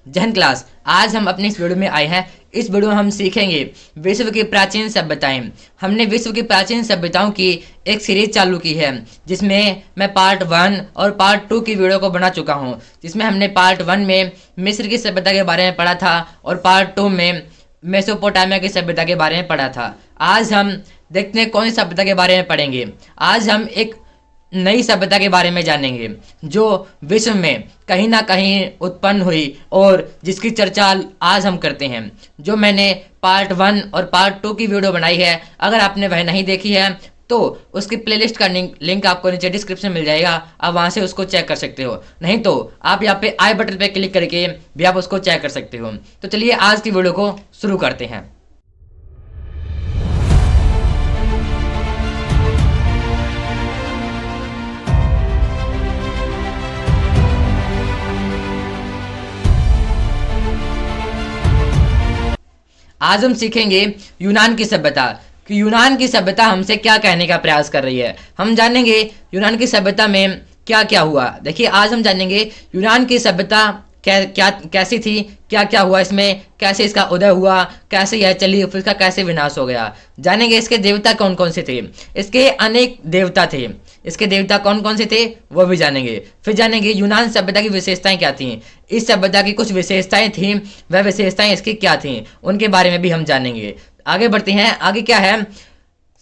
जहन क्लास, आज हम अपनी इस वीडियो में आए हैं। इस वीडियो में हम सीखेंगे विश्व की प्राचीन सभ्यताएं। हमने विश्व की प्राचीन सभ्यताओं की एक सीरीज चालू की है, जिसमें मैं पार्ट 1 और पार्ट 2 की वीडियो को बना चुका हूं। जिसमें हमने पार्ट 1 में मिस्र की सभ्यता के बारे में पढ़ा था और पार्ट 2 में मेसोपोटामिया की सभ्यता के बारे में पढ़ा था। आज हम देखते हैं कौन सी सभ्यता के बारे में पढ़ेंगे। आज हम एक नई सभ्यता के बारे में जानेंगे जो विश्व में कहीं ना कहीं उत्पन्न हुई और जिसकी चर्चा आज हम करते हैं। जो मैंने पार्ट 1 और पार्ट 2 की वीडियो बनाई है, अगर आपने वह नहीं देखी है तो उसकी प्लेलिस्ट का लिंक आपको नीचे डिस्क्रिप्शन मिल जाएगा। आप वहां से उसको चेक कर सकते हो, नहीं तो आप यहाँ पे आई बटन पे क्लिक करके भी आप उसको चेक कर सकते हो। तो चलिए आज की वीडियो को शुरू करते हैं। आज हम सीखेंगे यूनान की सभ्यता कि यूनान की सभ्यता हमसे क्या कहने का प्रयास कर रही है। हम जानेंगे यूनान की सभ्यता में क्या क्या हुआ। देखिए, आज हम जानेंगे यूनान की सभ्यता कैसी थी, क्या क्या हुआ इसमें, कैसे इसका उदय हुआ, कैसे यह चली, फिर इसका कैसे विनाश हो गया। जानेंगे इसके देवता कौन कौन से थे। इसके अनेक देवता थे, इसके देवता कौन कौन से थे वो भी जानेंगे। फिर जानेंगे यूनान सभ्यता की विशेषताएं क्या थी। इस सभ्यता की कुछ विशेषताएं थी, वह विशेषताएं इसकी क्या थी उनके बारे में भी हम जानेंगे। आगे बढ़ते हैं। आगे क्या है,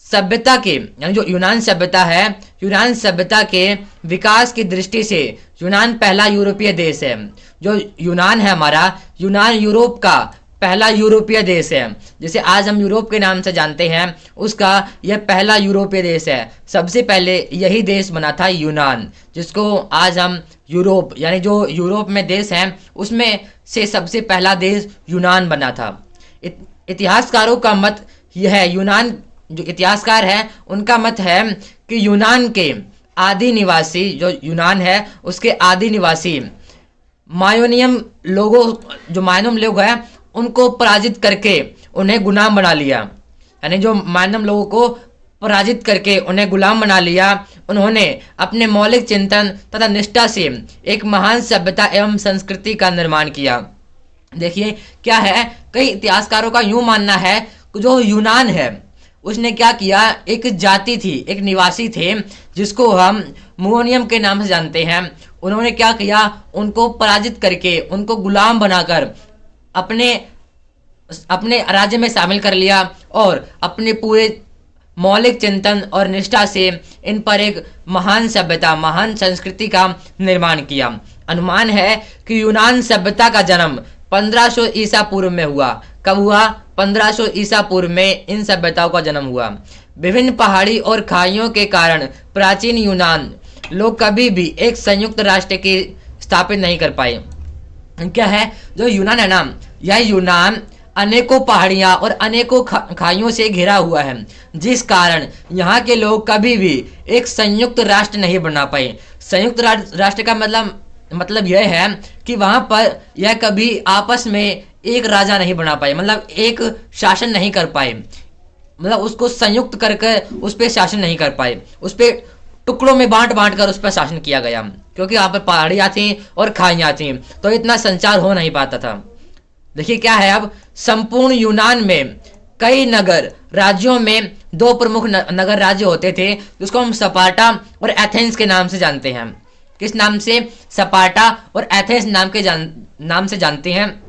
सभ्यता के यानी जो यूनान सभ्यता है, यूनान सभ्यता के विकास की दृष्टि से यूनान पहला यूरोपीय देश है। जो यूनान है हमारा, यूनान यूरोप का पहला यूरोपीय देश है। जिसे आज हम यूरोप के नाम से जानते हैं, उसका यह पहला यूरोपीय देश है। सबसे पहले यही देश बना था यूनान, जिसको आज हम यूरोप यानी जो यूरोप में देश हैं उसमें से सबसे पहला देश यूनान बना था। इतिहासकारों का मत यह है, यूनान जो इतिहासकार है उनका मत है कि यूनान के आदि निवासी, जो यूनान है उसके आदि निवासी मायोनियम लोगों, जो मायोनियम लोग हैं उनको पराजित करके उन्हें गुलाम बना लिया। यानी जो मायोनियम लोगों को पराजित करके उन्हें गुलाम बना लिया, उन्होंने अपने मौलिक चिंतन तथा निष्ठा से एक महान सभ्यता एवं संस्कृति का निर्माण किया। देखिए क्या है, कई इतिहासकारों का यूं मानना है कि जो यूनान है उसने क्या किया, एक जाति थी, एक निवासी थे जिसको हम मोनियम के नाम से जानते हैं। उन्होंने क्या किया, उनको पराजित करके उनको गुलाम बनाकर अपने अपने राज्य में शामिल कर लिया और अपने पूरे मौलिक चिंतन और निष्ठा से इन पर एक महान सभ्यता, महान संस्कृति का निर्माण किया। अनुमान है कि यूनान सभ्यता का जन्म 1500 ईसा पूर्व में हुआ। कब हुआ? 1500 ईसा पूर्व में इन सभ्यताओं का जन्म हुआ। विभिन्न पहाड़ी और खाइयों के कारण प्राचीन यूनान लोग कभी भी एक संयुक्त राष्ट्र की स्थापित नहीं कर पाए। क्या है, जो यूनान है ना, यह यूनान अनेकों पहाड़ियां और अनेकों खाइयों से घिरा हुआ है, जिस कारण यहाँ के लोग कभी भी एक संयुक्त राष्ट्र नहीं बना पाए। संयुक्त राष्ट्र का मतलब यह है कि वहां पर यह कभी आपस में एक राजा नहीं बना पाए, मतलब एक शासन नहीं कर पाए, मतलब उसको संयुक्त करके उस पर शासन नहीं कर पाए। उस पर टुकड़ों में बांट बांट कर उस पर शासन किया गया, क्योंकि यहाँ पर पहाड़ियाँ थी और खाइयाँ थी, तो इतना संचार हो नहीं पाता था। देखिए क्या है, अब संपूर्ण यूनान में कई नगर राज्यों में दो प्रमुख नगर राज्य होते थे, जिसको हम स्पार्टा और एथेंस के नाम से जानते हैं। किस नाम से? स्पार्टा और एथेंस नाम से जानते हैं।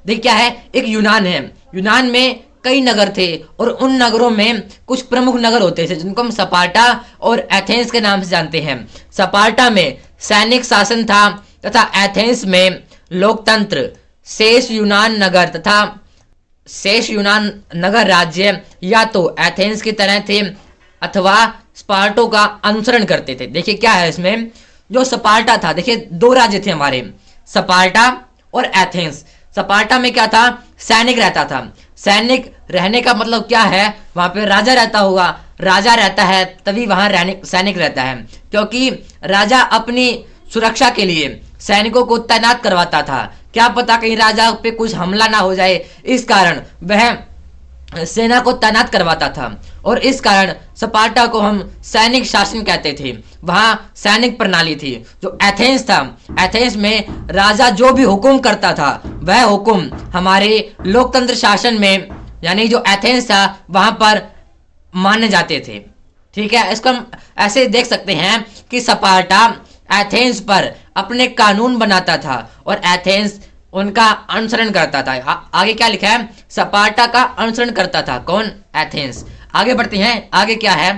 देखिए क्या है, एक यूनान है, यूनान में कई नगर थे और उन नगरों में कुछ प्रमुख नगर होते थे जिनको हम स्पार्टा और एथेंस के नाम से जानते हैं। स्पार्टा में सैनिक शासन था तथा एथेंस में लोकतंत्र। शेष यूनान नगर राज्य या तो एथेंस की तरह थे अथवा स्पार्टो का अनुसरण करते थे। देखिए क्या है, इसमें जो स्पार्टा था, देखिए दो राज्य थे हमारे, स्पार्टा और एथेंस। स्पार्टा में क्या था, सैनिक रहता था। सैनिक रहने का मतलब क्या है, वहां पे राजा रहता होगा, राजा रहता है तभी वहां सैनिक रहता है, क्योंकि राजा अपनी सुरक्षा के लिए सैनिकों को तैनात करवाता था। क्या पता कहीं राजा पे कुछ हमला ना हो जाए, इस कारण वह सेना को तैनात करवाता था। और इस कारण स्पार्टा को हम सैनिक शासन कहते थे। वहां सैनिक प्रणाली थी। जो एथेंस था, एथेंस में राजा जो भी हुक्म करता था वह हुक्म हमारे लोकतंत्र शासन में, यानी जो एथेंस था वहां पर माने जाते थे। ठीक है, इसको हम ऐसे देख सकते हैं कि स्पार्टा एथेंस पर अपने कानून बनाता था और एथेंस उनका अनुसरण करता था। आगे क्या लिखा है? स्पार्टा का अनुसरण करता था कौन? एथेंस। आगे बढ़ते हैं, आगे क्या है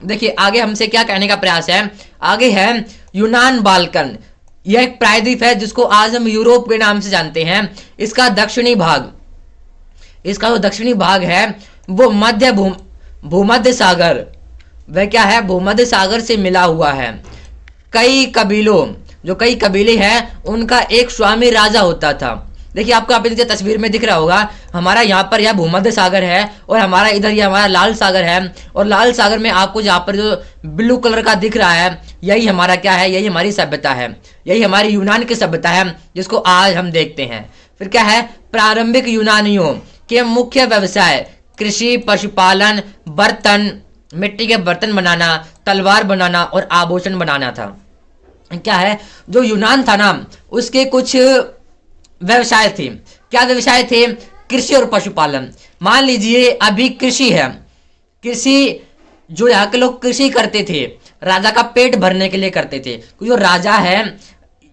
देखिए, आगे हमसे क्या कहने का प्रयास है। आगे है यूनान बाल्कन। यह एक प्रायद्वीप है जिसको आज हम यूरोप के नाम से जानते हैं। इसका दक्षिणी भाग, इसका जो दक्षिणी भाग है वो भूमध्य सागर, वह क्या है? भूमध्य सागर से मिला हुआ है। कई कबीलों, जो कई कबीले हैं उनका एक स्वामी राजा होता था। देखिए आपको आप नीचे तस्वीर में दिख रहा होगा, हमारा यहाँ पर यह भूमध्य सागर है और हमारा इधर ये हमारा लाल सागर है। और लाल सागर में आपको यहाँ पर जो ब्लू कलर का दिख रहा है, यही हमारा क्या है? यही हमारी सभ्यता है, यही हमारी यूनान की सभ्यता है जिसको आज हम देखते हैं। फिर क्या है? प्रारंभिक यूनानियों के मुख्य व्यवसाय कृषि, पशुपालन, बर्तन, मिट्टी के बर्तन बनाना, तलवार बनाना और आभूषण बनाना था। क्या है? जो यूनान था ना उसके कुछ व्यवसाय थे। क्या व्यवसाय थे? कृषि और पशुपालन। मान लीजिए अभी कृषि है, कृषि जो यहाँ के लोग कृषि करते थे राजा का पेट भरने के लिए करते थे। जो राजा है,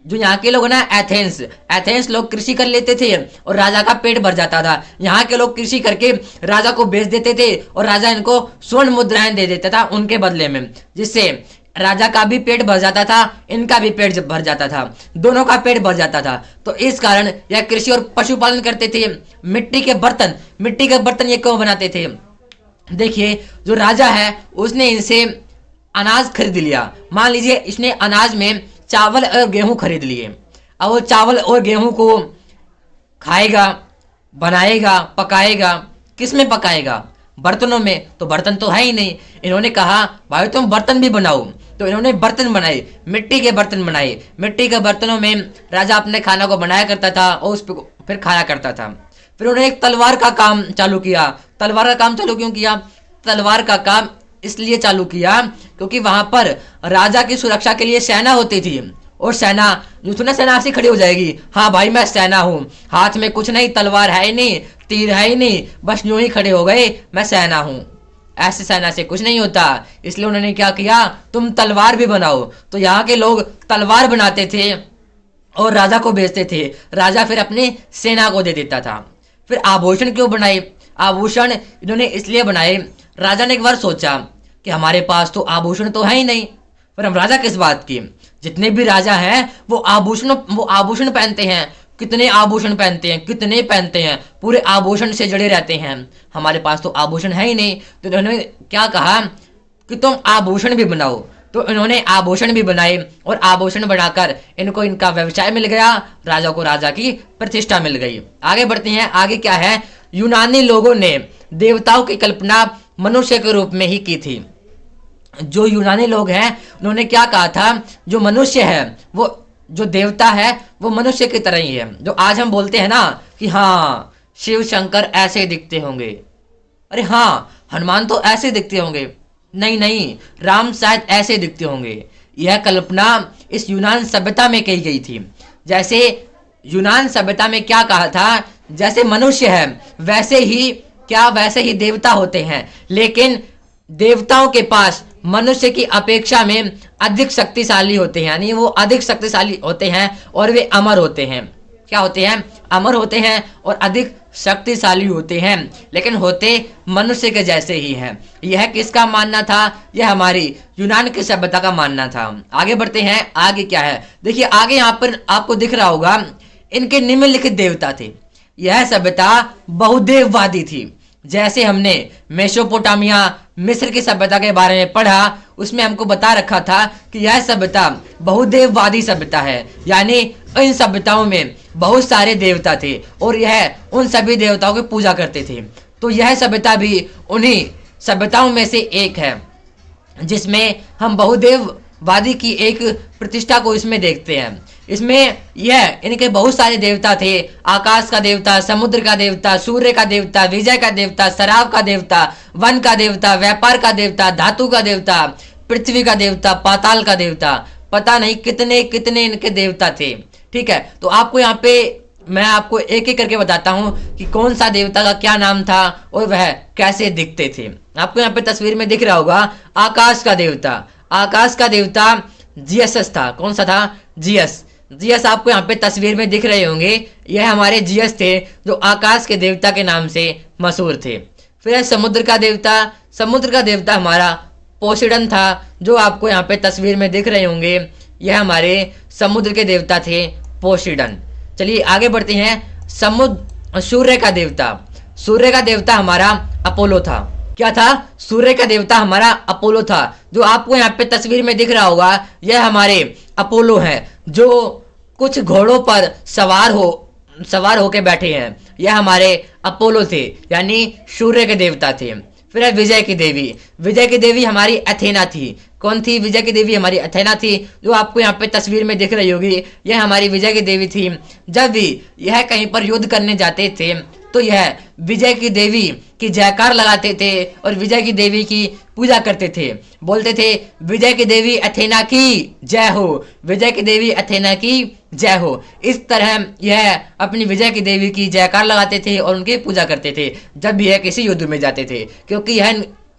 जो यहाँ के लोग ना एथेंस लोग कृषि कर लेते थे और राजा का पेट भर जाता था। यहाँ के लोग कृषि करके राजा को बेच देते थे और राजा इनको स्वर्ण मुद्राएं दे देता था उनके बदले में, जिससे राजा का भी पेट भर जाता था, इनका भी पेट भर जाता था, दोनों का पेट भर जाता था। तो इस कारण यह कृषि और पशुपालन करते थे। मिट्टी के बर्तन ये क्यों बनाते थे? देखिए जो राजा है उसने इनसे अनाज खरीद लिया। मान लीजिए इसने अनाज में चावल और गेहूं खरीद लिए। अब वो चावल और गेहूं को खाएगा, बनाएगा, पकाएगा। किस में पकाएगा? बर्तनों में। तो बर्तन तो है ही नहीं। इन्होंने कहा भाई तुम बर्तन भी बनाओ, तो इन्होंने बर्तन बनाए, मिट्टी के बर्तन बनाए। मिट्टी के बर्तनों में राजा अपने खाना को बनाया करता था और उस पर फिर खाया करता था। फिर उन्होंने एक तलवार का काम चालू किया। तलवार का काम चालू क्यों किया? तलवार का काम इसलिए चालू किया क्योंकि वहां पर राजा की सुरक्षा के लिए सेना होती थी। और सेना जो थोड़ा सेना ऐसी खड़ी हो जाएगी, हाँ भाई मैं सेना हूँ, हाथ में कुछ नहीं, तलवार है ही नहीं, तीर है ही नहीं, बस यूं ही खड़े हो गए मैं सेना हूँ। ऐसे सेना से कुछ नहीं होता। इसलिए उन्होंने क्या किया? तुम तलवार भी बनाओ। तो यहाँ के लोग तलवार बनाते थे और राजा को बेचते थे। राजा फिर अपनी सेना को दे देता था। फिर आभूषण क्यों बनाए? आभूषण इन्होंने इसलिए बनाए, राजा ने एक बार सोचा कि हमारे पास तो आभूषण तो है ही नहीं, पर हम राजा किस बात की? जितने भी राजा हैं वो आभूषण पहनते हैं। कितने आभूषण पहनते हैं, कितने पहनते हैं, पूरे आभूषण से जड़े रहते हैं। हमारे पास तो आभूषण है ही नहीं। तो इन्होंने क्या कहा कि तुम आभूषण भी बनाओ। तो इन्होंने आभूषण भी बनाए और आभूषण बनाकर इनको इनका व्यवसाय मिल गया, राजा को राजा की प्रतिष्ठा मिल गई। आगे बढ़ते हैं, आगे क्या है? यूनानी लोगों ने देवताओं की कल्पना मनुष्य के रूप में ही की थी। जो यूनानी लोग हैं उन्होंने क्या कहा था? जो मनुष्य है, वो जो देवता है वो मनुष्य की तरह ही है। जो आज हम बोलते हैं ना कि हाँ शिव शंकर ऐसे दिखते होंगे, अरे हाँ हनुमान तो ऐसे दिखते होंगे, नहीं राम शायद ऐसे दिखते होंगे। यह कल्पना इस यूनान सभ्यता में की गई थी। जैसे यूनान सभ्यता में क्या कहा था? जैसे मनुष्य है वैसे ही देवता होते हैं, लेकिन देवताओं के पास मनुष्य की अपेक्षा में अधिक शक्तिशाली होते हैं, यानी वो अधिक शक्तिशाली होते हैं और वे अमर होते हैं। क्या होते हैं? अमर होते हैं और अधिक शक्तिशाली होते हैं, लेकिन होते मनुष्य के जैसे ही हैं। यह किसका मानना था? यह हमारी यूनान की सभ्यता का मानना था। आगे बढ़ते हैं, आगे क्या है? देखिए आगे यहाँ पर आपको दिख रहा होगा इनके निम्नलिखित देवता थे। यह सभ्यता बहुदेववादी थी। जैसे हमने मेसोपोटामिया मिस्र की सभ्यता के बारे में पढ़ा, उसमें हमको बता रखा था कि यह सभ्यता बहुदेववादी सभ्यता है, यानी इन सभ्यताओं में बहुत सारे देवता थे और यह उन सभी देवताओं की पूजा करते थे। तो यह सभ्यता भी उन्हीं सभ्यताओं में से एक है जिसमें हम बहुदेववादी की एक प्रतिष्ठा को इसमें देखते हैं। इसमें यह इनके बहुत सारे देवता थे। आकाश का देवता, समुद्र का देवता, सूर्य का देवता, विजय का देवता, शराब का देवता, वन का देवता, व्यापार का देवता, धातु का देवता, पृथ्वी का देवता, पाताल का देवता, पता नहीं कितने कितने इनके देवता थे। ठीक है, तो आपको यहाँ पे मैं आपको एक एक करके बताता हूँ कि कौन सा देवता का क्या नाम था और वह कैसे दिखते थे। आपको यहाँ पे तस्वीर में दिख रहा होगा आकाश का देवता। आकाश का देवता जियस था। कौन सा था? जियस। जियस आपको यहाँ पे तस्वीर में दिख रहे होंगे। यह हमारे जियस थे जो आकाश के देवता के नाम से मशहूर थे। फिर है समुद्र का देवता। समुद्र का देवता हमारा पोसेडन था, जो आपको यहाँ पे तस्वीर में दिख रहे होंगे। यह हमारे समुद्र के देवता थे, पोसेडन। चलिए आगे बढ़ते हैं। सूर्य का देवता। सूर्य का देवता हमारा अपोलो था। क्या था? सूर्य का देवता हमारा अपोलो था, जो आपको यहाँ पे तस्वीर में दिख रहा होगा। यह हमारे अपोलो हैं, जो कुछ घोड़ों पर सवार होके बैठे हैं। यह हमारे अपोलो थे, यानी सूर्य के देवता थे। फिर है विजय की देवी। विजय की देवी हमारी अथेना थी। कौन थी? विजय की देवी हमारी अथेना थी, जो आपको यहाँ पे तस्वीर में दिख रही होगी। यह हमारी विजय की देवी थी। जब भी यह कहीं पर युद्ध करने जाते थे तो यह विजय की देवी की जयकार लगाते थे और विजय की देवी की पूजा करते थे। बोलते थे विजय की देवी अथेना की जय हो, विजय की देवी अथेना की जय हो। इस तरह यह अपनी विजय की देवी की जयकार लगाते थे और उनकी पूजा करते थे जब भी यह किसी युद्ध में जाते थे, क्योंकि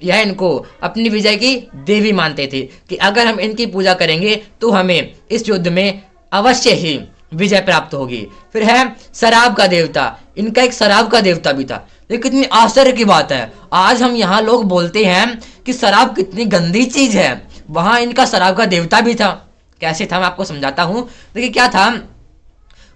यह इनको अपनी विजय की देवी मानते थे कि अगर हम इनकी पूजा करेंगे तो हमें इस युद्ध में अवश्य ही विजय प्राप्त होगी। फिर है शराब का देवता। इनका एक शराब का देवता भी था। ये कितनी आश्चर्य की बात है, आज हम यहाँ लोग बोलते हैं कि शराब कितनी गंदी चीज है, वहां इनका शराब का देवता भी था। कैसे था मैं आपको समझाता हूँ। देखिए क्या था,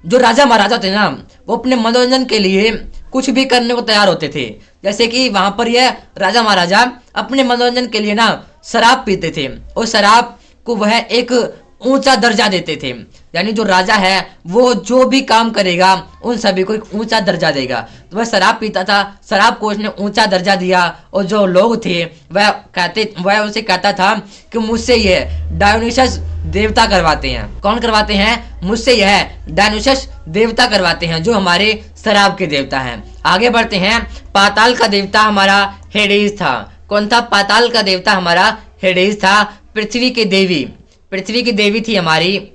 जो राजा महाराजा थे ना, वो अपने मनोरंजन के लिए कुछ भी करने को तैयार होते थे। जैसे कि वहां पर यह राजा महाराजा अपने मनोरंजन के लिए ना शराब पीते थे और शराब को वह एक ऊंचा दर्जा देते थे। यानी जो राजा है वो जो भी काम करेगा उन सभी को एक ऊंचा दर्जा देगा। तो वह शराब पीता था, शराब को उसने ऊंचा दर्जा दिया और जो लोग थे वह उसे कहता था कि मुझसे यह डायोनिसस देवता करवाते हैं। कौन करवाते हैं? मुझसे यह डायोनिसस देवता करवाते हैं, जो हमारे शराब के देवता हैं। आगे बढ़ते हैं। पाताल का देवता हमारा हेडेस था। कौन था? पाताल का देवता हमारा हेडेस था। पृथ्वी की देवी थी हमारी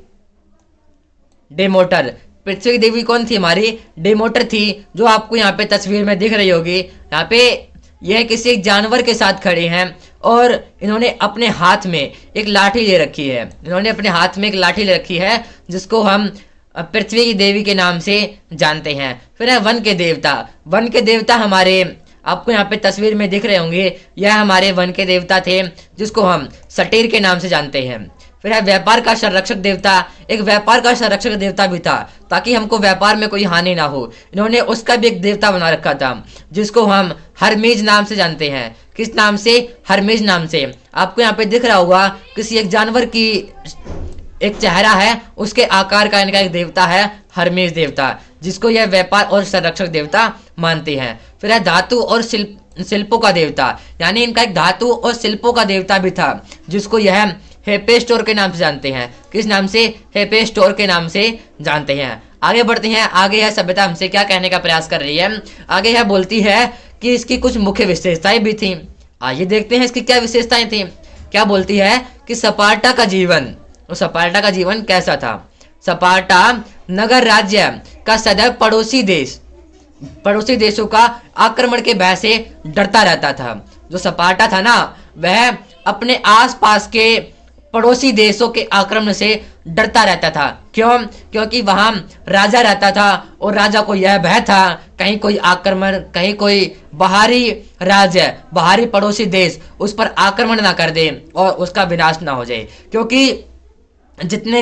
डेमोटर। पृथ्वी की देवी कौन थी? हमारी डेमोटर थी, जो आपको यहाँ पे तस्वीर में दिख रही होगी। यहाँ पे यह किसी जानवर के साथ खड़े हैं और इन्होंने अपने हाथ में एक लाठी ले रखी है। जिसको हम पृथ्वी की देवी के नाम से जानते हैं। फिर है वन के देवता हमारे आपको यहाँ पे तस्वीर में दिख रहे होंगे। यह हमारे वन के देवता थे, जिसको हम सटीर के नाम से जानते हैं। फिर है व्यापार का संरक्षक देवता। एक व्यापार का संरक्षक देवता भी था, ताकि हमको व्यापार में कोई हानि ना हो। इन्होंने उसका भी एक देवता बना रखा था, जिसको हम हरमीज नाम से जानते हैं। किस नाम से? हरमीज नाम से। आपको यहाँ पे दिख रहा होगा किसी एक जानवर की एक चेहरा है, उसके आकार का इनका एक देवता है हरमीज देवता, जिसको यह व्यापार और संरक्षक देवता मानते हैं। फिर है धातु और शिल्पों का देवता। यानी इनका एक धातु और शिल्पों का देवता भी था, जिसको यह हेपेस्टोर के नाम से जानते हैं। किस नाम से? हेपेस्टोर के नाम से जानते हैं। आगे बढ़ते हैं। आगे यह सभ्यता हमसे क्या कहने का प्रयास कर रही है। आगे यह बोलती है कि इसकी कुछ मुख्य विशेषताएं भी थी। आइए देखते हैं इसकी क्या विशेषताएं थी। क्या बोलती है कि स्पार्टा का जीवन कैसा था। स्पार्टा नगर राज्य का सदैव पड़ोसी देशों का आक्रमण के भय से डरता रहता था। जो स्पार्टा था ना, वह अपने आसपास के पड़ोसी देशों के आक्रमण से डरता रहता था। क्यों? क्योंकि वहां राजा रहता था और राजा को यह भय था कहीं कोई आक्रमण, कहीं कोई बाहरी पड़ोसी देश उस पर आक्रमण ना कर दे और उसका विनाश ना हो जाए। क्योंकि जितने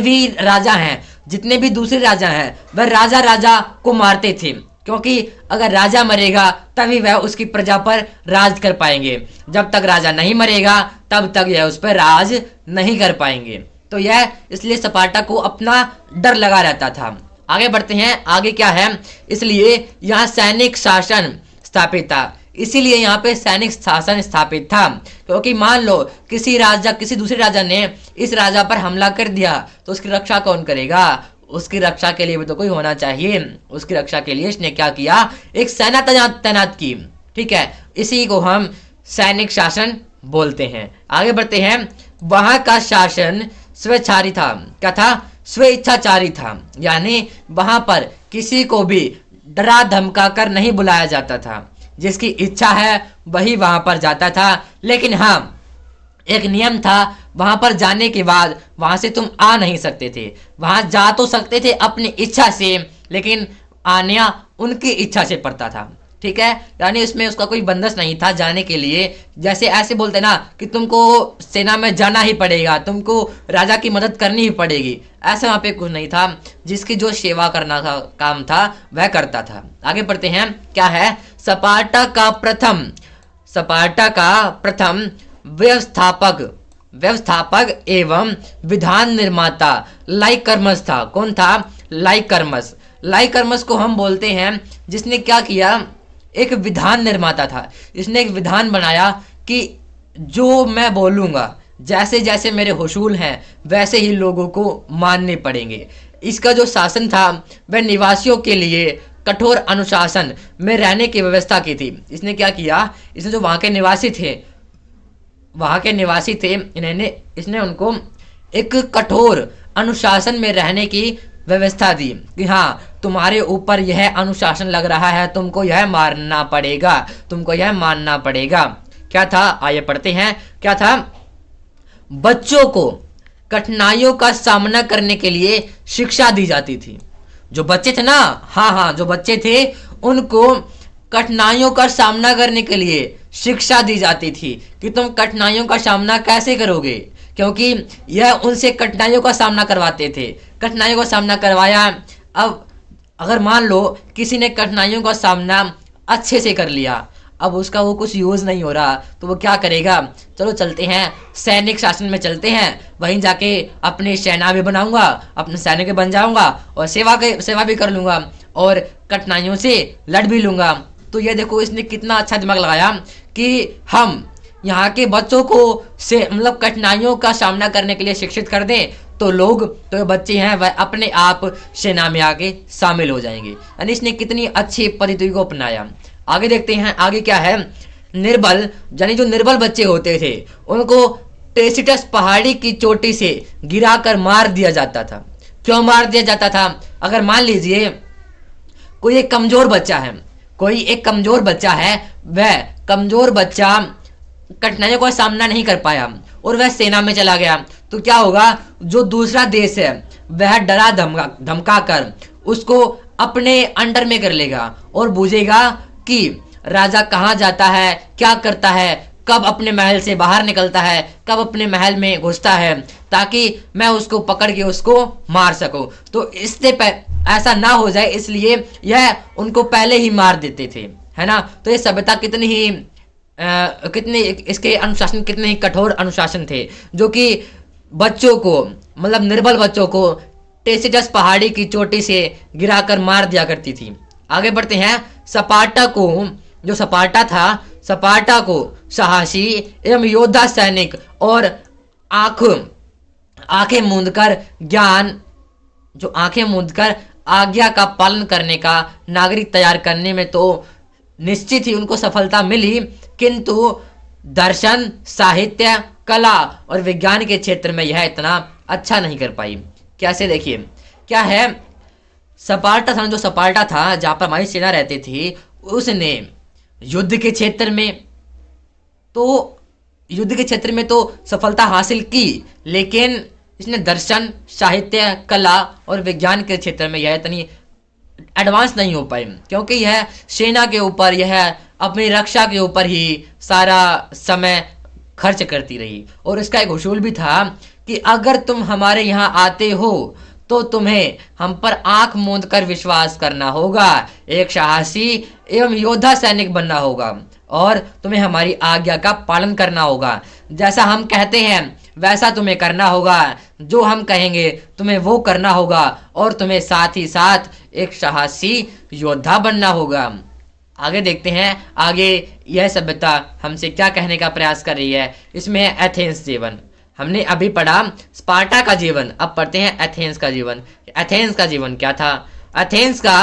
भी दूसरे राजा हैं वह राजा को मारते थे, क्योंकि अगर राजा मरेगा तभी वह उसकी प्रजा पर राज कर पाएंगे। जब तक राजा नहीं मरेगा तब तक यह उस पर राज नहीं कर पाएंगे। तो यह इसलिए स्पार्टा को अपना डर लगा रहता था। आगे बढ़ते हैं। आगे क्या है? इसलिए यहाँ सैनिक शासन स्थापित था। इसीलिए यहाँ पे सैनिक शासन स्थापित था, क्योंकि मान लो किसी दूसरे राजा ने इस राजा पर हमला कर दिया तो उसकी रक्षा कौन करेगा? उसकी रक्षा के लिए भी तो कोई होना चाहिए। उसकी रक्षा के लिए इसने क्या किया, एक सेना तैनात की। ठीक है, इसी को हम सैनिक शासन बोलते हैं। आगे बढ़ते हैं। वहां का शासन स्वेच्छाचारी था। क्या था? स्वेच्छाचारी था, यानी वहां पर किसी को भी डरा धमका कर नहीं बुलाया जाता था। जिसकी इच्छा है वही वहां पर जाता था। लेकिन हाँ, एक नियम था, वहां पर जाने के बाद वहां से तुम आ नहीं सकते थे। वहां जा तो सकते थे अपनी इच्छा से, लेकिन आना उनकी इच्छा से पड़ता था। ठीक है, यानी इसमें उसका कोई बंधस नहीं था जाने के लिए। जैसे ऐसे बोलते ना कि तुमको सेना में जाना ही पड़ेगा, तुमको राजा की मदद करनी ही पड़ेगी, ऐसा वहां पे कुछ नहीं था। जिसकी जो सेवा करना का काम था वह करता था। आगे बढ़ते हैं। क्या है? स्पार्टा का प्रथम व्यवस्थापक एवं विधान निर्माता लाइकर्मस था। कौन था? लाइकर्मस को हम बोलते हैं जिसने क्या किया, एक विधान निर्माता था। इसने एक विधान बनाया कि जो मैं बोलूंगा, जैसे जैसे मेरे हुसूल हैं वैसे ही लोगों को मानने पड़ेंगे। इसका जो शासन था वह निवासियों के लिए कठोर अनुशासन में रहने की व्यवस्था की थी। इसने क्या किया, इसने जो वहाँ के निवासी थे इसने उनको एक कठोर अनुशासन में रहने की व्यवस्था दी कि हाँ, तुम्हारे ऊपर यह अनुशासन लग रहा है, तुमको यह मानना पड़ेगा। क्या था? आइए पढ़ते हैं। क्या था? बच्चों को कठिनाइयों का सामना करने के लिए शिक्षा दी जाती थी। जो बच्चे थे ना, हाँ, जो बच्चे थे उनको कठिनाइयों का सामना करने के लिए शिक्षा दी जाती थी कि तुम कठिनाइयों का सामना कैसे करोगे, क्योंकि यह उनसे कठिनाइयों का सामना करवाते थे। कठिनाइयों का सामना करवाया। अब अगर मान लो किसी ने कठिनाइयों का सामना अच्छे से कर लिया, अब उसका वो कुछ यूज नहीं हो रहा, तो वो क्या करेगा? चलो चलते हैं सैनिक शासन में चलते हैं, वहीं जाके अपनी सेना भी बनाऊंगा, अपने सैनिक बन जाऊंगा और सेवा भी कर लूंगा और कठिनाइयों से लड़ भी लूंगा। तो ये देखो, इसने कितना अच्छा दिमाग लगाया कि हम यहाँ के बच्चों को मतलब कठिनाइयों का सामना करने के लिए शिक्षित कर दें, तो बच्चे हैं वह अपने आप सेना में आके शामिल हो जाएंगे। यानी इसने कितनी अच्छी पद्धति को अपनाया। आगे देखते हैं। आगे क्या है? निर्बल, यानी जो निर्बल बच्चे होते थे उनको टेसिटस पहाड़ी की चोटी से गिराकर मार दिया जाता था। क्यों मार दिया जाता था? अगर मान लीजिए कोई एक कमजोर बच्चा है, वह कमजोर बच्चा कठिनाइयों का सामना नहीं कर पाया और वह सेना में चला गया, तो क्या होगा? जो दूसरा देश है वह डरा धमका कर उसको अपने अंडर में कर लेगा और पूछेगा कि राजा कहाँ जाता है, क्या करता है, कब अपने महल से बाहर निकलता है, कब अपने महल में घुसता है, ताकि मैं उसको पकड़ के उसको मार सकूं। तो इससे ऐसा ना हो जाए, इसलिए यह उनको पहले ही मार देते थे, है ना। तो ये सभ्यता कितनी इसके अनुशासन कितने ही कठोर अनुशासन थे, जो कि बच्चों को, मतलब निर्बल बच्चों को टेसिटस पहाड़ी की चोटी से गिराकर मार दिया करती थी। आगे बढ़ते हैं। स्पार्टा को साहसी एवं योद्धा सैनिक और आंखें मूंदकर आज्ञा का पालन करने का नागरिक तैयार करने में तो निश्चित ही उनको सफलता मिली, किंतु दर्शन, साहित्य, कला और विज्ञान के क्षेत्र में यह इतना अच्छा नहीं कर पाई। कैसे? देखिए क्या है, स्पार्टा था जहां पर हमारी सेना रहती थी, उसने युद्ध के क्षेत्र में तो सफलता हासिल की, लेकिन इसने दर्शन, साहित्य, कला और विज्ञान के क्षेत्र में यह इतनी एडवांस नहीं हो पाई, क्योंकि यह सेना के ऊपर, यह अपनी रक्षा के ऊपर ही सारा समय खर्च करती रही। और इसका एक उसूल भी था कि अगर तुम हमारे यहाँ आते हो तो तुम्हें हम पर आंख मूंद कर विश्वास करना होगा, एक साहसी एवं योद्धा सैनिक बनना होगा और तुम्हें हमारी आज्ञा का पालन करना होगा। जैसा हम कहते हैं वैसा तुम्हें करना होगा, जो हम कहेंगे तुम्हें वो करना होगा और तुम्हें साथ ही साथ एक साहसी योद्धा बनना होगा। आगे देखते हैं, आगे यह सभ्यता हमसे क्या कहने का प्रयास कर रही है। इसमें है एथेंस जीवन। हमने अभी पढ़ा स्पार्टा का जीवन, अब पढ़ते हैं एथेंस का जीवन। एथेंस का जीवन क्या था? एथेंस का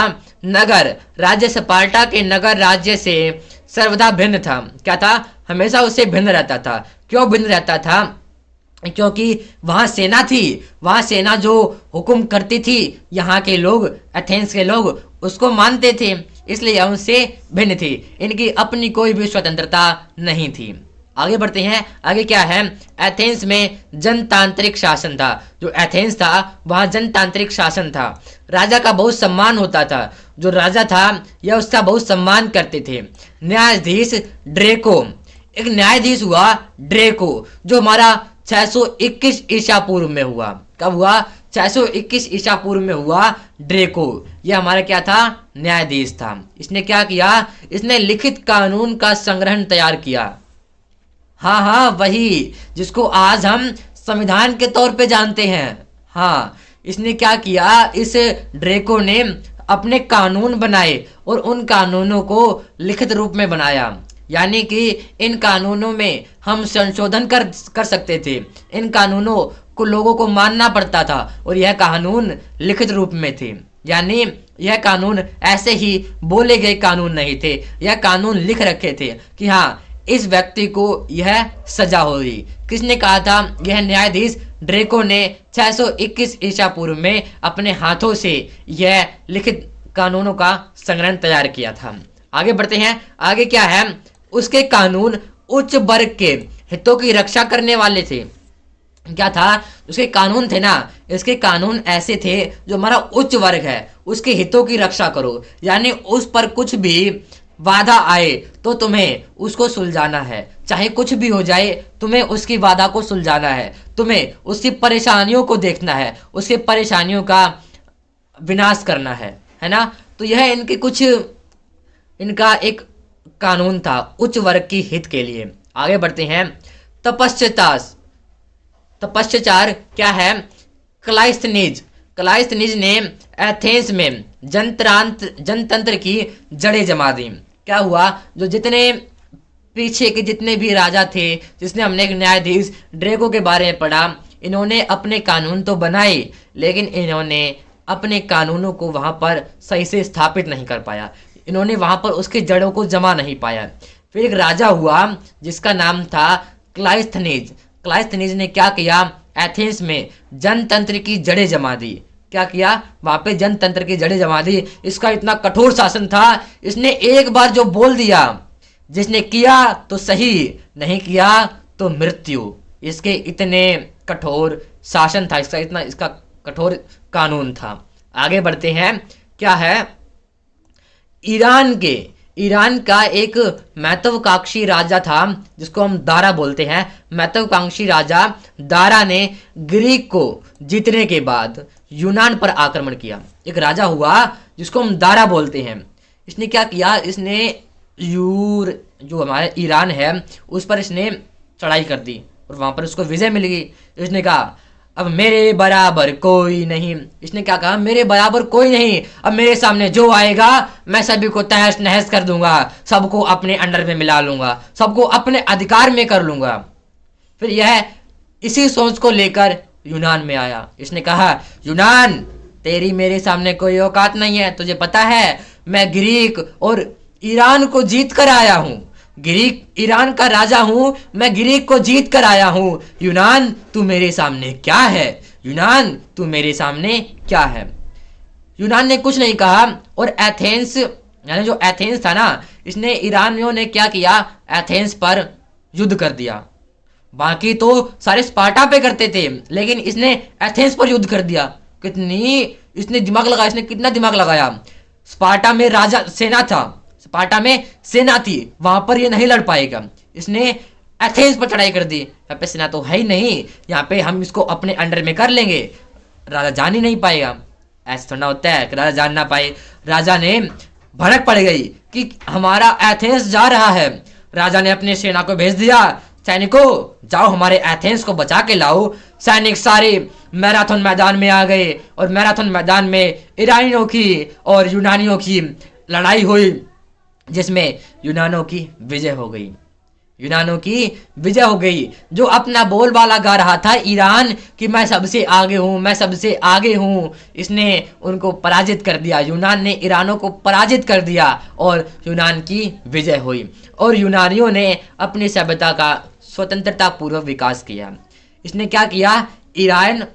नगर राज्य स्पार्टा के नगर राज्य से सर्वदा भिन्न था। क्या था? हमेशा उससे भिन्न रहता था। क्यों भिन्न रहता था? क्योंकि वहां सेना थी, वहां सेना जो हुक्म करती थी, यहाँ के लोग, एथेंस के लोग उसको मानते थे, इसलिए उनसे भिन्न थी। इनकी अपनी कोई भी स्वतंत्रता नहीं थी। आगे बढ़ते हैं। आगे क्या है? एथेंस में जनतांत्रिक शासन था। जो एथेंस था वहां जनतांत्रिक शासन था। राजा का बहुत सम्मान होता था। जो राजा था यह उसका बहुत सम्मान करते थे। न्यायाधीश ड्रेको, एक न्यायाधीश हुआ ड्रेको, जो हमारा 621 ईसा पूर्व में हुआ। कब हुआ? 621 ईसा पूर्व में हुआ ड्रेको। यह हमारा क्या था? न्यायाधीश था। इसने क्या किया? इसने लिखित कानून का संग्रहण तैयार किया। हाँ हाँ, वही जिसको आज हम संविधान के तौर पे जानते हैं। हाँ, इसने क्या किया? इस ड्रेको ने अपने कानून बनाए और उन कानूनों को लिखित रूप में बनाया। यानी कि इन कानूनों में हम संशोधन कर सकते थे। इन कानूनों को लोगों को मानना पड़ता था और यह कानून लिखित रूप में थे। यानी यह कानून ऐसे ही बोले गए कानून नहीं थे। यह कानून लिख रखे थे कि हाँ, इस व्यक्ति को यह सजा होगी। किसने कहा था? यह न्यायाधीश ड्रेको ने 621 ईसा पूर्व में अपने हाथों से यह लिखित कानूनों का संग्रहण तैयार किया था। आगे बढ़ते हैं। आगे क्या है? उसके कानून उच्च वर्ग के हितों की रक्षा करने वाले थे। क्या था? उसके कानून थे ना, इसके कानून ऐसे थे जो हमारा उच्च वर्ग है उसके हितों की रक्षा करो। यानी उस पर कुछ भी वादा आए तो तुम्हें उसको सुलझाना है। चाहे कुछ भी हो जाए, तुम्हें उसकी वादा को सुलझाना है। तुम्हें उसकी परेशानियों को देखना है, उसकी परेशानियों का विनाश करना है ना। तो यह इनके कुछ, इनका एक कानून था उच्च वर्ग की हित के लिए। आगे बढ़ते हैं। तपश्चार क्या है? क्लाइस्थनीज ने एथेंस में जनतंत्र की जड़ें जमा दी। क्या हुआ? जो जितने पीछे के जितने भी राजा थे, जिसने हमने एक न्यायाधीश ड्रेको के बारे में पढ़ा, इन्होंने अपने कानून तो बनाए लेकिन इन्होंने अपने कानूनों को वहां पर सही से स्थापित नहीं कर पाया। इन्होंने वहां पर उसकी जड़ों को जमा नहीं पाया। फिर एक राजा हुआ जिसका नाम था क्लाइस्थनीज ने क्या किया? एथेंस में जनतंत्र की जड़ें जमा दी। क्या किया? वहां पे जनतंत्र की जड़ें जमा दी। इसका इतना कठोर शासन था, इसने एक बार जो बोल दिया, जिसने किया तो सही, नहीं किया तो मृत्यु। इसके इतने कठोर शासन था, इसका कठोर कानून था। आगे बढ़ते हैं। क्या है? ईरान का एक महत्वाकांक्षी राजा था जिसको हम दारा बोलते हैं। महत्वाकांक्षी राजा दारा ने ग्रीक को जीतने के बाद यूनान पर आक्रमण किया। एक राजा हुआ जिसको हम दारा बोलते हैं। इसने क्या किया? इसने जो हमारे ईरान है उस पर इसने चढ़ाई कर दी और वहां पर उसको विजय मिल गई। इसने कहा अब मेरे बराबर कोई नहीं। इसने क्या कहा? मेरे बराबर कोई नहीं, अब मेरे सामने जो आएगा मैं सभी को तहस नहस कर दूंगा, सबको अपने अंडर में मिला लूंगा, सबको अपने अधिकार में कर लूंगा। फिर यह इसी सोच को लेकर यूनान में आया। इसने कहा यूनान, तेरी मेरे सामने कोई औकात नहीं है। तुझे पता है मैं ग्रीक और ईरान को जीत कर आया हूं, ईरान का राजा हूं, मैं ग्रीक को जीत कर आया हूं। यूनान तू मेरे सामने क्या है? यूनान तू मेरे सामने क्या है? यूनान ने कुछ नहीं कहा और एथेंस, यानी जो एथेंस था ना, इसने ईरानियों ने क्या किया? एथेंस पर युद्ध कर दिया। बाकी तो सारे स्पार्टा पे करते थे लेकिन इसने एथेंस पर युद्ध कर दिया। इसने दिमाग लगाया। इसने कितना दिमाग लगाया? स्पार्टा में राजा सेना था, स्पार्टा में सेना थी, वहां पर ये नहीं लड़ पाएगा। इसने एथेंस पर चढ़ाई कर दी। यहाँ पे सेना तो है ही नहीं, यहाँ पे हम इसको अपने अंडर में कर लेंगे, राजा जान ही नहीं पाएगा। ऐसा थोड़ा होता है कि राजा जान ना पाए। राजा ने भड़क पड़ गई कि हमारा एथेंस जा रहा है। राजा ने अपने सेना को भेज दिया, सैनिकों जाओ हमारे एथेंस को बचा के लाओ। सैनिक सारे मैराथन मैदान में आ गए और मैराथन मैदान में ईरानियों की और यूनानियों की लड़ाई हुई जिसमें यूनानियों की विजय हो गई। यूनानियों की विजय हो गई। जो अपना बोलबाला गा रहा था ईरान कि मैं सबसे आगे हूँ, मैं सबसे आगे हूँ, इसने उनको पराजित कर दिया। यूनान ने ईरानों को पराजित कर दिया और यूनान की विजय हुई और यूनानियों ने अपनी सभ्यता का स्वतंत्रता पूर्वक विकास किया। इसने क्या किया, ईरान,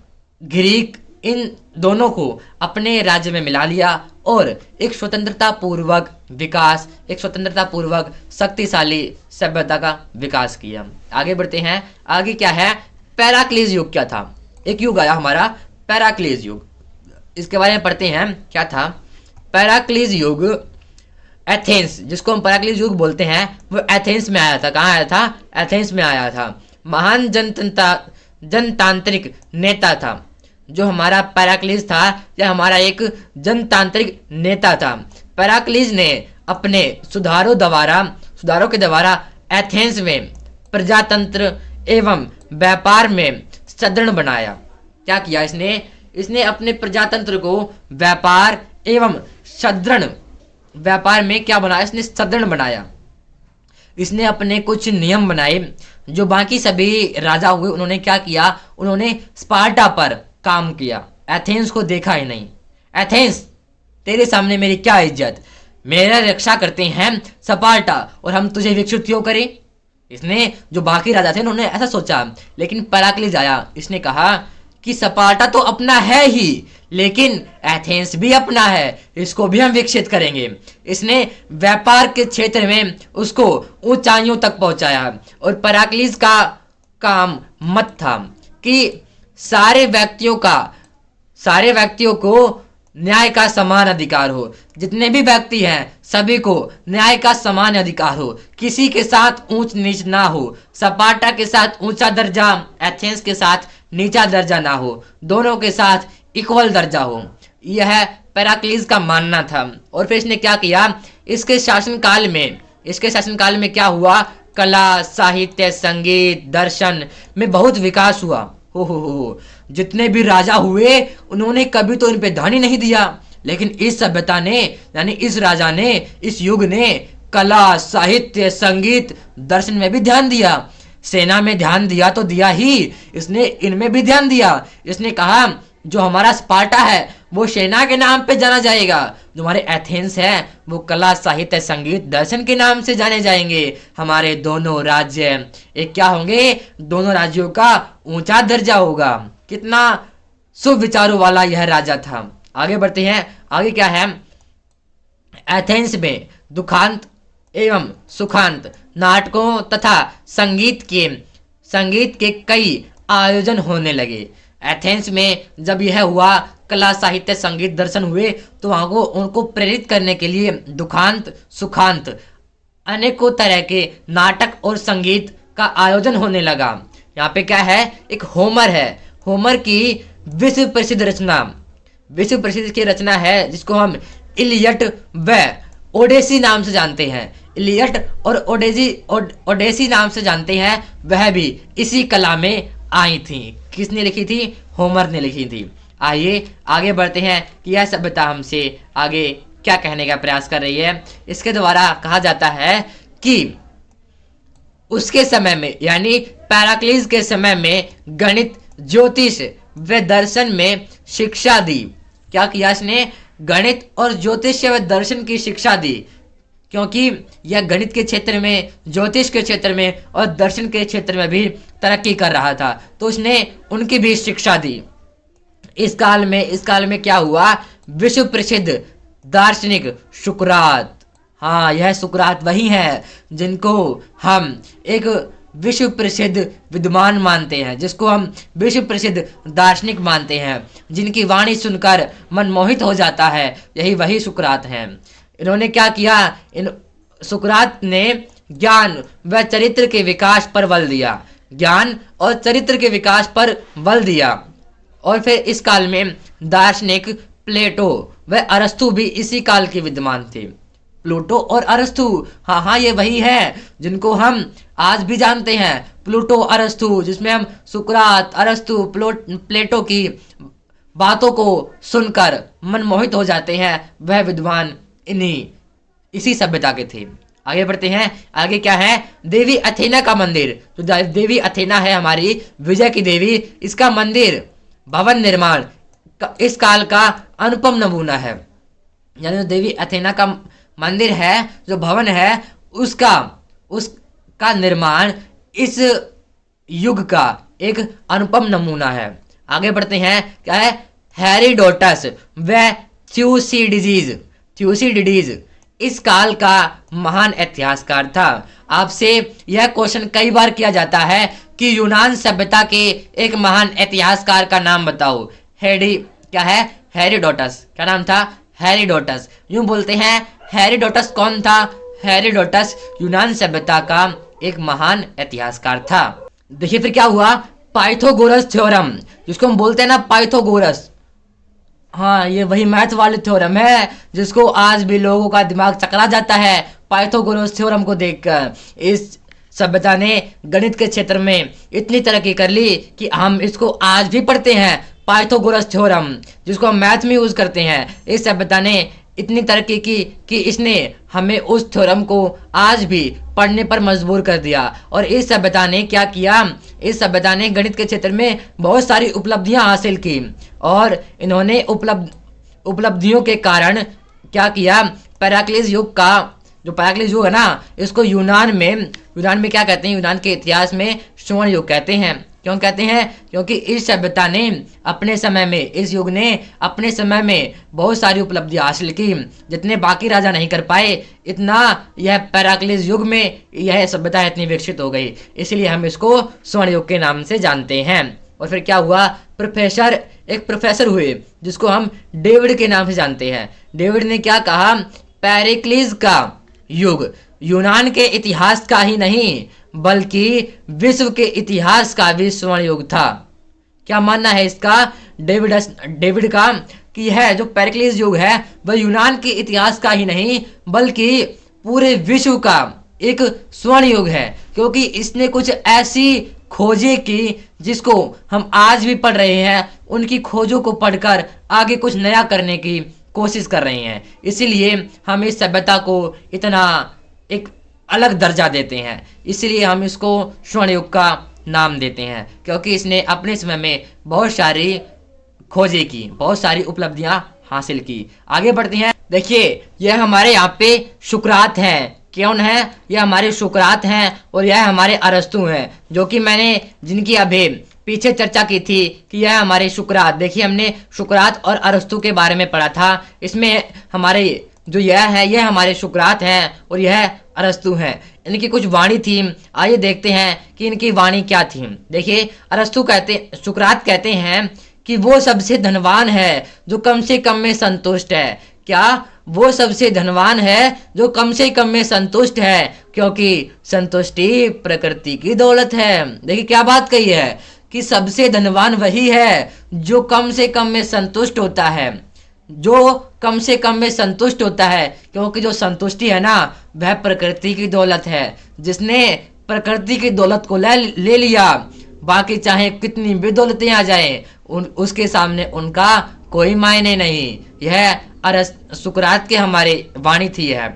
ग्रीक, इन दोनों को अपने राज्य में मिला लिया और एक स्वतंत्रता पूर्वक विकास, एक स्वतंत्रता पूर्वक शक्तिशाली सभ्यता का विकास किया। आगे बढ़ते हैं। आगे क्या है, पेराक्लीज युग क्या था। एक युग आया हमारा पेराक्लीज युग, इसके बारे में पढ़ते हैं। क्या था पेराक्लीज युग? एथेंस, जिसको हम पेराक्लीज युग बोलते हैं, वो एथेंस में आया था। कहाँ आया था? एथेंस में आया था। महान जनतांत्रिक नेता था जो हमारा पेराक्लीज था, यह हमारा एक जनतांत्रिक नेता था। पेराक्लीज ने अपने सुधारों के द्वारा एथेंस में प्रजातंत्र एवं व्यापार में सदृढ़ बनाया। क्या किया इसने अपने प्रजातंत्र को व्यापार एवं सदृढ़, व्यापार में क्या बनाया, इसने सदृढ़ बनाया। इसने अपने कुछ नियम बनाए। जो बाकी सभी राजा हुए उन्होंने क्या किया, उन्होंने स्पार्टा पर काम किया, एथेंस को देखा ही नहीं। एथेंस, तेरे सामने मेरी क्या इज्जत, मेरा रक्षा करते हैं स्पार्टा और हम तुझे विकसित क्यों करें। इसने, जो बाकी राजा थे उन्होंने ऐसा सोचा, लेकिन पेराक्लीज आया, इसने कहा कि स्पार्टा तो अपना है ही, लेकिन एथेंस भी अपना है, इसको भी हम विकसित करेंगे। इसने व्यापार के क्षेत्र में उसको ऊंचाइयों तक पहुंचाया और पेराक्लीज का काम मत था कि सारे व्यक्तियों को न्याय का समान अधिकार हो। जितने भी व्यक्ति हैं सभी को न्याय का समान अधिकार हो, किसी के साथ ऊंच नीच ना हो। स्पार्टा के साथ ऊंचा दर्जा, एथेंस के साथ नीचा दर्जा ना हो, दोनों के साथ इक्वल दर्जा हो। यह पेराक्लीज का मानना था। और फिर इसने क्या किया, इसके शासनकाल में क्या हुआ, कला, साहित्य, संगीत, दर्शन में बहुत विकास हुआ। हो जितने भी राजा हुए उन्होंने कभी तो इन पे ध्यान ही नहीं दिया, लेकिन इस सभ्यता ने, यानी इस राजा ने, इस युग ने कला, साहित्य, संगीत, दर्शन में भी ध्यान दिया। सेना में ध्यान दिया तो दिया ही, इसने इनमें भी ध्यान दिया। इसने कहा जो हमारा स्पार्टा है वो सेना के नाम पे जाना जाएगा, जो हमारे एथेंस है वो कला, साहित्य, संगीत, दर्शन के नाम से जाने जाएंगे। हमारे दोनों राज्य एक क्या होंगे, दोनों राज्यों का ऊंचा दर्जा होगा। कितना शुभ विचारों वाला यह राजा था। आगे बढ़ते हैं। आगे क्या है, एथेंस में दुखांत एवं सुखांत नाटकों तथा संगीत के कई आयोजन होने लगे। एथेंस में जब यह हुआ, कला, साहित्य, संगीत, दर्शन हुए, तो वहां को उनको प्रेरित करने के लिए दुखांत, सुखांत, अनेकों तरह के नाटक और संगीत का आयोजन होने लगा। यहाँ पे क्या है, एक होमर है। होमर की विश्व प्रसिद्ध की रचना है जिसको हम इलियट व ओडेसी नाम से जानते हैं। इलियट और ओडेसी नाम से जानते हैं, वह भी इसी कला में आई थी। किसने लिखी थी? होमर ने लिखी थी। आइए आगे बढ़ते हैं कि यह सभ्यता हमसे आगे क्या कहने का प्रयास कर रही है। इसके द्वारा कहा जाता है कि उसके समय में, यानी पेराक्लीज के समय में, गणित, ज्योतिष व दर्शन में शिक्षा दी। क्या किया इसने? गणित और ज्योतिष व दर्शन की शिक्षा दी, क्योंकि यह गणित के क्षेत्र में, ज्योतिष के क्षेत्र में और दर्शन के क्षेत्र में भी तरक्की कर रहा था, तो उसने उनकी भी शिक्षा दी। इस काल में क्या हुआ, विश्व प्रसिद्ध दार्शनिक सुकरात, हाँ यह सुकरात वही है जिनको हम एक विश्व प्रसिद्ध विद्वान मानते हैं, जिसको हम विश्व प्रसिद्ध दार्शनिक मानते हैं, जिनकी वाणी सुनकर मन मोहित हो जाता है, यही वही सुकरात हैं। इन्होंने क्या किया, सुकरात ने ज्ञान व चरित्र के विकास पर बल दिया, ज्ञान और चरित्र के विकास पर बल दिया। और फिर इस काल में दार्शनिक प्लेटो व अरस्तु भी इसी काल के विद्वान थे। प्लूटो और अरस्तु, हाँ ये वही है जिनको हम आज भी जानते हैं, प्लूटो, अरस्तु, जिसमें हम सुकरात, अरस्तु, प्लेटो की बातों को सुनकर मनमोहित हो जाते हैं, वह विद्वान इसी सभ्यता के थे। आगे बढ़ते हैं। आगे क्या है? देवी अथेना का मंदिर। तो देवी अथेना है हमारी विजय की देवी, इसका मंदिर भवन निर्माण इस काल का अनुपम नमूना है। यानी जो देवी अथेना का मंदिर है, जो भवन है, उसका निर्माण इस युग का एक अनुपम नमूना है। आगे बढ़ते हैं। क्या है? हेरोडोटस व थ्यूसिडिडीज इस काल का महान इतिहासकार था। आपसे यह क्वेश्चन कई बार किया जाता है कि यूनान सभ्यता के एक महान इतिहासकार का नाम बताओ। क्या है? हेरोडोटस। क्या नाम था? हेरोडोटस। यूं बोलते हैं हेरोडोटस कौन था? हेरोडोटस यूनान सभ्यता का एक महान इतिहासकार था। देखिए फिर क्या हुआ? पाइथागोरस थ्योरम, जिसको हम बोलते हैं ना पाइथागोरस। हाँ, ये वही मैथ वाले थ्योरम है जिसको आज भी लोगों का दिमाग चकरा जाता है पाइथागोरस थ्योरम को देखकर। इस सभ्यता ने गणित के क्षेत्र में इतनी तरक्की कर ली कि हम इसको आज भी पढ़ते हैं, पाइथागोरस थ्योरम, जिसको हम मैथ में यूज करते हैं। इस सभ्यता ने इतनी तरक्की की कि इसने हमें उस थ्योरम को आज भी पढ़ने पर मजबूर कर दिया। और इस सभ्यता ने क्या किया? इस सभ्यता ने गणित के क्षेत्र में बहुत सारी उपलब्धियां हासिल की और इन्होंने उपलब्धियों के कारण क्या किया? पेराक्लिस युग का, जो पेराक्लिस युग है ना, इसको यूनान में क्या कहते हैं? यूनान के इतिहास में स्वर्ण युग कहते हैं। क्यों कहते हैं? क्योंकि इस सभ्यता ने अपने समय में, इस युग ने अपने समय में बहुत सारी उपलब्धियां हासिल की, जितने बाकी राजा नहीं कर पाए, इतना यह पेराक्लिस युग में यह सभ्यता इतनी विकसित हो गई। इसलिए हम इसको स्वर्ण युग के नाम से जानते हैं। और फिर क्या हुआ? एक प्रोफेसर हुए जिसको हम डेविड के नाम से जानते हैं। डेविड ने क्या कहा? पेरिक्लिस का युग यूनान के इतिहास का ही नहीं बल्कि विश्व के इतिहास का भी स्वर्ण युग था। क्या मानना है इसका डेविड का कि यह जो पेरिक्लिस युग है वह यूनान के इतिहास का ही नहीं बल्कि पूरे विश्व का एक स्वर्ण युग है, क्योंकि इसने कुछ ऐसी खोजें की जिसको हम आज भी पढ़ रहे हैं। उनकी खोजों को पढ़कर आगे कुछ नया करने की कोशिश कर रहे हैं। इसीलिए हम इस सभ्यता को इतना एक अलग दर्जा देते हैं, इसलिए हम इसको स्वर्ण युग का नाम देते हैं, क्योंकि इसने अपने समय में बहुत सारी खोजें की, बहुत सारी उपलब्धियां हासिल की। आगे बढ़ते हैं। देखिए यह हमारे यहाँ पे सुकरात हैं। कौन है? यह हमारे सुकरात हैं और यह हमारे अरस्तु हैं, जो कि मैंने जिनकी अभी पीछे चर्चा की थी कि यह हमारे सुकरात। देखिए हमने सुकरात और अरस्तु के बारे में पढ़ा था। इसमें हमारे जो यह है यह हमारे सुकरात हैं और यह अरस्तु हैं। इनकी कुछ वाणी थी, आइए देखते हैं कि इनकी वाणी क्या थी। देखिए सुकरात कहते हैं कि वो सबसे धनवान है जो कम से कम में संतुष्ट है। क्या? वो सबसे धनवान है जो कम से कम में संतुष्ट है, क्योंकि संतुष्टि प्रकृति की दौलत है। देखिए क्या बात कही है कि सबसे धनवान वही है जो कम से कम में संतुष्ट होता है, जो कम से कम में संतुष्ट होता है, क्योंकि जो संतुष्टि है ना वह प्रकृति की दौलत है। जिसने प्रकृति की दौलत को ले लिया, बाकी चाहे कितनी भी दौलतें आ जाए उसके सामने उनका कोई मायने नहीं। यह सुकरात के हमारे वाणी थी। है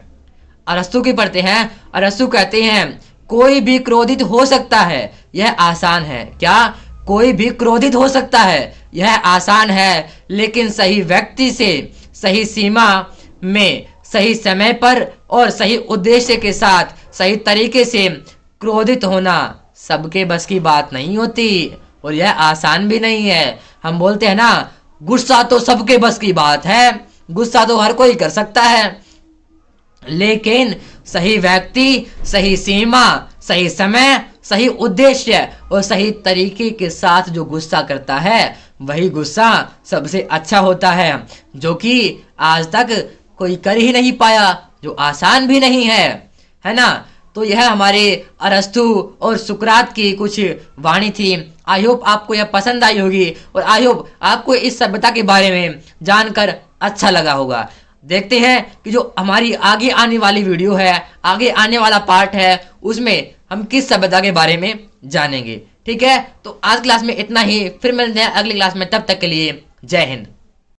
अरस्तु की पढ़ते हैं। अरस्तु कहते हैं कोई भी क्रोधित हो सकता है, यह आसान है। क्या? कोई भी क्रोधित हो सकता है, यह आसान है, लेकिन सही व्यक्ति से सही सीमा में सही समय पर और सही उद्देश्य के साथ सही तरीके से क्रोधित होना सबके बस की बात नहीं होती और यह आसान भी नहीं है। हम बोलते हैं ना गुस्सा तो सबके बस की बात है, गुस्सा तो हर कोई कर सकता है, लेकिन सही व्यक्ति, सही सीमा, सही समय, सही उद्देश्य और सही तरीके के साथ जो गुस्सा करता है वही गुस्सा सबसे अच्छा होता है, जो कि आज तक कोई कर ही नहीं पाया, जो आसान भी नहीं है ना। तो यह हमारे अरस्तु और सुकरात की कुछ वाणी थी। आई होप आपको यह पसंद आई होगी और आई होप आपको इस सभ्यता के बारे में जानकर अच्छा लगा होगा। देखते हैं कि जो हमारी आगे आने वाली वीडियो है, आगे आने वाला पार्ट है, उसमें हम किस सभ्यता के बारे में जानेंगे। ठीक है, तो आज क्लास में इतना ही, फिर मिलते हैं अगली क्लास में। तब तक के लिए जय हिंद।